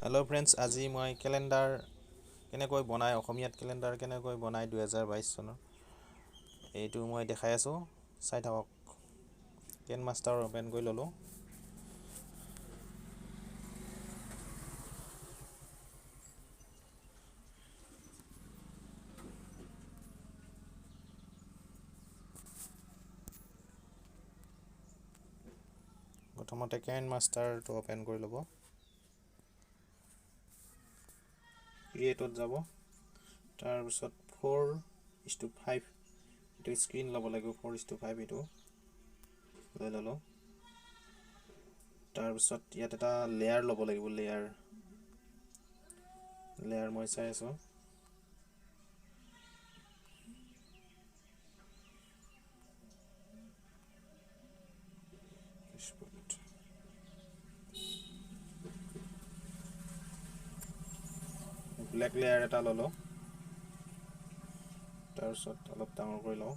Hello' friends, আজি মই calendar কেনেকৈ বনায়, অসমীয়াত কেলেণ্ডাৰ কেনেকৈ বনায় 2022 চনৰ এইটো মই দেখাই আছোঁ, চাই থাকক। কেন মাষ্টাৰ অ'পেন কৰি ল'লোঁ। প্ৰথমতে কেন মাষ্টাৰটো অ'পেন কৰি ল'ব। ক্ৰিয়েটত যাব, তাৰপিছত 4:5 এইটো স্ক্ৰীন ল'ব লাগিব। 4:5 এইটো লৈ ল'লোঁ। তাৰপিছত ইয়াত এটা লেয়াৰ ল'ব লাগিব। লেয়াৰ মই চাই আছোঁ। ব্লেক লেয়াৰ এটা ল'লোঁ। তাৰপিছত অলপ ডাঙৰ কৰি লওঁ।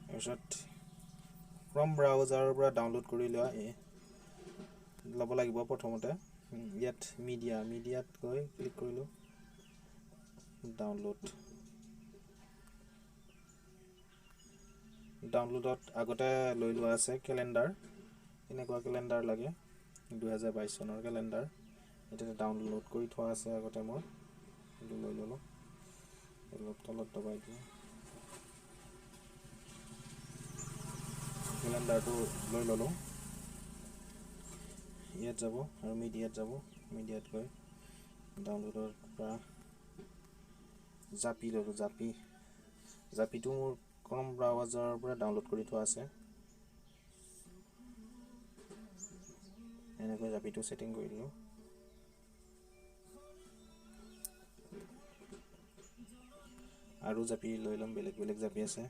তাৰপিছত ক্ৰম ব্ৰাউজাৰৰ পৰা ডাউনলোড কৰি ল'ব লাগিব। প্ৰথমতে ইয়াত মিডিয়াত গৈ ক্লিক কৰিলোঁ, ডাউনলোডত আগতে লৈ লোৱা আছে কেলেণ্ডাৰ। এনেকুৱা কেলেণ্ডাৰ লাগে, 2022 চনৰ কেলেণ্ডাৰ। এতিয়া ডাউনলোড কৰি থোৱা আছে আগতে, মই সেইটো লৈ ল'লোঁ। অলপ তলত দবাই দিওঁ, কেলেণ্ডাৰটো লৈ ল'লোঁ। ইয়াত যাব আৰু মিডিয়াত গৈ ডাউনলোডৰ পৰা জাপি ল'লোঁ। জাপিটো মোৰ ক্ৰম ব্ৰাউজাৰৰ পৰা ডাউনলোড কৰি থোৱা আছে। এনেকৈ জাপিটো ছেটিং কৰি দিলোঁ। আৰু জাপি লৈ ল'ম, বেলেগ জাপি আছে।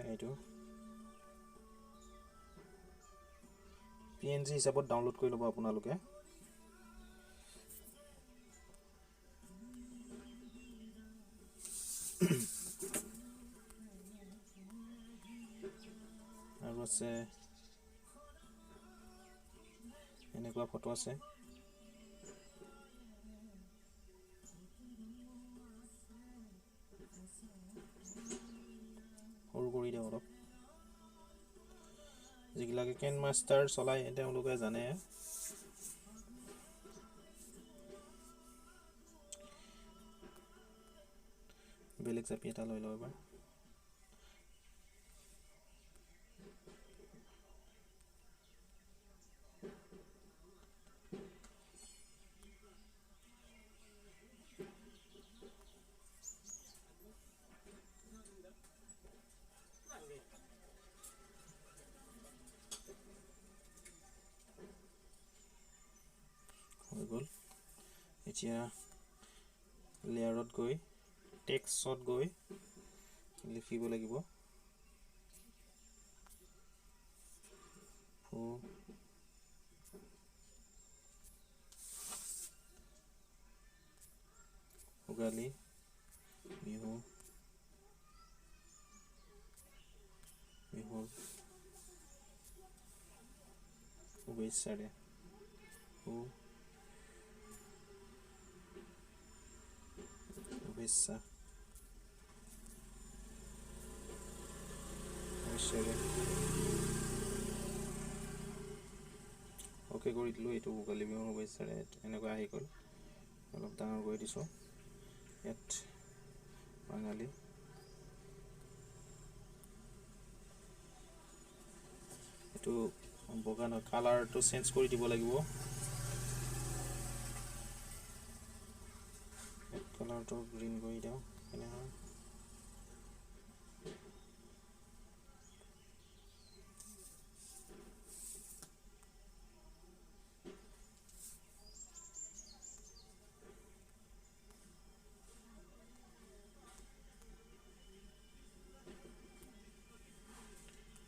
এইটো PNG হিচাপত ডাউনলোড কৰি ল'ব আপোনালোকে। আৰু আছে এনেকুৱা ফটো আছে। সৰু কৰি দিওঁ অলপ। যিবিলাকে কেন মাষ্টাৰ চলায় তেওঁলোকে জানে। বেলেগ জাপি এটা লৈ লওঁ এবাৰ। হৈ গ'ল। এতিয়া লেয়াৰত গৈ টেক্সটত গৈ লিখিব লাগিব ভোগালী বিহুৰ শুভেচ্ছাৰে শুভেচ্ছা অ'কে কৰি দিলোঁ। এইটো ভোগালী বিহুৰ শুভেচ্ছাৰে এনেকুৱা আহি গ'ল। অলপ ডাঙৰ কৰি দিছোঁ। ইয়াত বাঙালী এইটো বগা নহয়, কালাৰটো চেঞ্জ কৰি দিব লাগিব। কালাৰটো গ্ৰীণ কৰি দিওঁ। এনেকৈ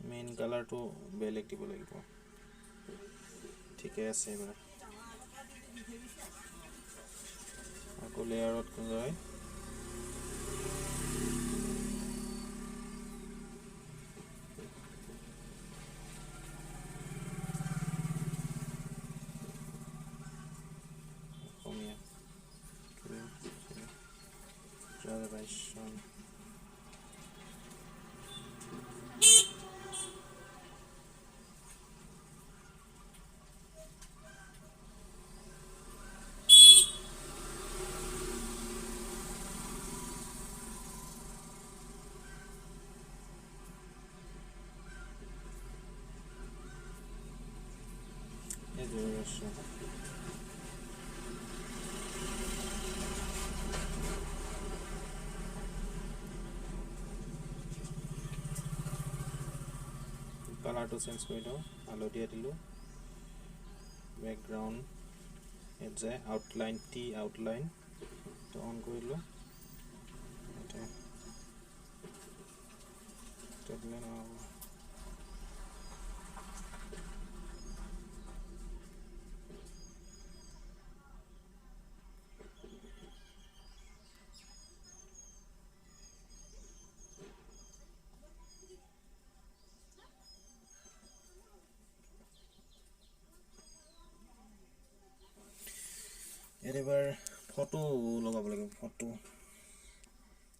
মেইন কালাৰটো বেলেগ দিব লাগিব। ঠিকে আছে। এইবাৰ আকৌ লেয়াৰত গৈ 2022 চন কালাৰটো চেঞ্জ কৰি দিওঁ হালধীয়া দিলোঁ বেকগ্ৰাউণ্ড ইয়াত যায় আউটলাইন টি আউটলাইন তো অন কৰিলোঁ দিলে নহ'ব এবাৰ ফটো লগাব লাগিব ফটো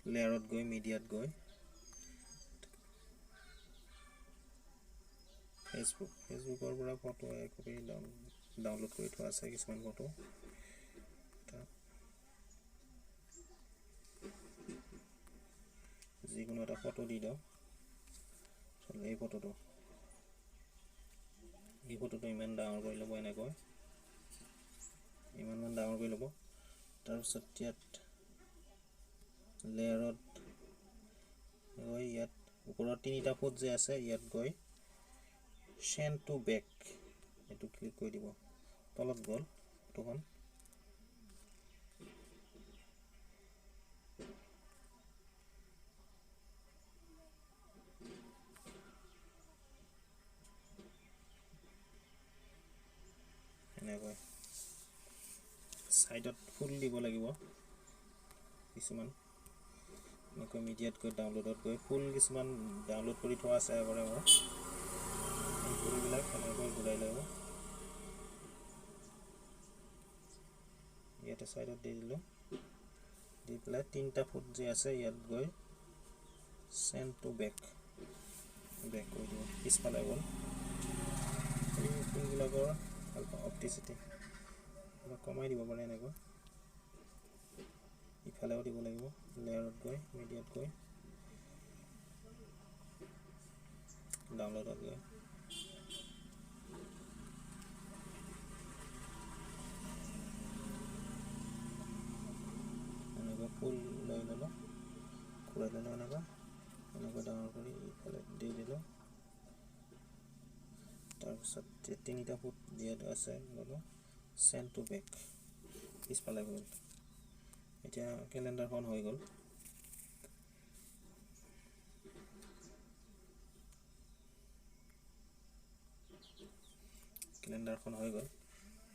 লেয়াৰত গৈ মিডিয়াত গৈ ফেচবুকৰ পৰা ফটো একপি ডাউনলোড কৰি থোৱা আছে কিছুমান ফটো যিকোনো এটা ফটো দি দিওঁ এই ফটোটো ইমান ডাঙৰ কৰি ল'ব এনেকৈ ইমান ডাঙৰ কৰি ল'ব তাৰপিছত ইয়াত লেয়াৰত গৈ ইয়াত ওপৰত তিনিটা ফুট যে আছে ইয়াত গৈ চেণ্ড টু বেক এইটো ক্লিক কৰি দিব তলত গ'ল ফটোখন এনেকৈ সাইডত ফুল দিব লাগিব কিছুমান এনেকৈ মিডিয়াত গৈ ডাউনলোডত গৈ ফুল কিছুমান ডাউনলোড কৰি থোৱা আছে আগৰে মোৰ এই ফুলবিলাক এনেকৈ ঘূৰাই ল'ব ইয়াতে সাইডত দি দিলোঁ দি পেলাই তিনিটা ফুট যে আছে ইয়াত গৈ চেণ্ড টু বেক কৰি দিব পিছফালে গ'ল এই ফুলবিলাকৰ অপটিচিটি কমাই দিব পাৰে এনেকৈ ইফালেও দিব লাগিব লেয়াৰত গৈ মিডিয়াত গৈ ডাউনলোডত গৈ এনেকৈ ফুল লৈ ল'লোঁ ঘূৰাই ল'লোঁ এনেকৈ ডাঙৰ কৰি ইফালে দি দিলোঁ তাৰপিছত তিনিটা ফুট দিয়াত আছে ল'লোঁ চেণ্ড টু বেক পিছফালে গ'ল এতিয়া কেলেণ্ডাৰখন হৈ গ'ল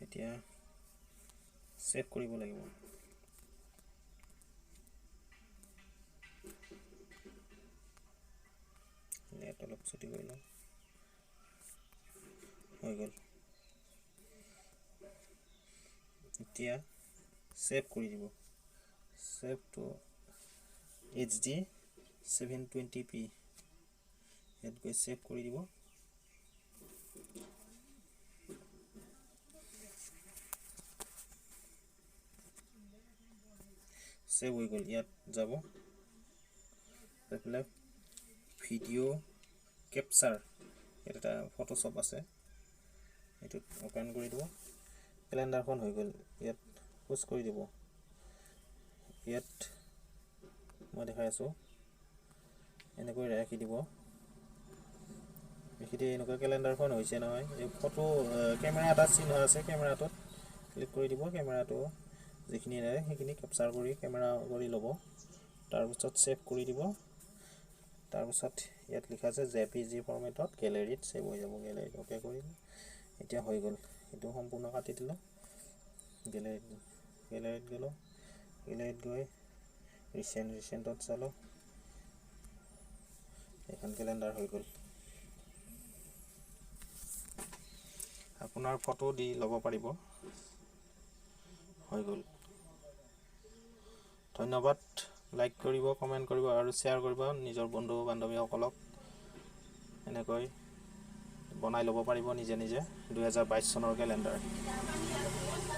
এতিয়া সেভ কৰিব লাগিব নেট অলপ ছুটি কৰি লওঁ হৈ গ'ল এতিয়া সেভ কৰি দিব সেভ টু HD 720p ইয়াত গৈ সেভ কৰি দিব সেভ হৈ গ'ল ইয়াত যাব তাহলে ভিডিও ক্যাপচাৰ এটা ফটোশপ আছে এটো ওপেন কৰি দিব ক্যালেন্ডাৰখন হৈ গ'ল ইয়াত পুশ কৰি দিব ইয়াত মই দেখাই আছো এনেকৈ ৰাখি দিব এখিতে এনেকৈ ক্যালেন্ডাৰখন হৈছে নহয় এই ফটো ক্যামেৰা এটা চিন আছে ক্যামেৰাটোত ক্লিক কৰি দিব ক্যামেৰাটো যিখিনি নাই সেইখিনি ক্যাপচাৰ কৰি ক্যামেৰা কৰি ল'ব তাৰ পিছত সেভ কৰি দিব তাৰ পিছত ইয়াত লিখা আছে JPG ফৰমেটত গ্যালাৰীত সেভ হৈ যাব গ্যালাৰীত ওকে কৰি এতিয়া হৈ গ'ল এটো সম্পূৰ্ণ কাটি দিলো গ্যালাৰীত গলো গ্যালাৰীত গৈ ৰিসেন্টত চালো এখন ক্যালেন্ডাৰ হৈ গ'ল আপোনাৰ ফটো দি ল'ব পাৰিব হৈ গ'ল ধন্যবাদ লাইক কৰিব, কমেণ্ট কৰিব আৰু শ্বেয়াৰ কৰিব নিজৰ বন্ধু বান্ধৱীসকলক। এনেকৈ বনাই ল'ব পাৰিব নিজে নিজে 2022 চনৰ কেলেণ্ডাৰ।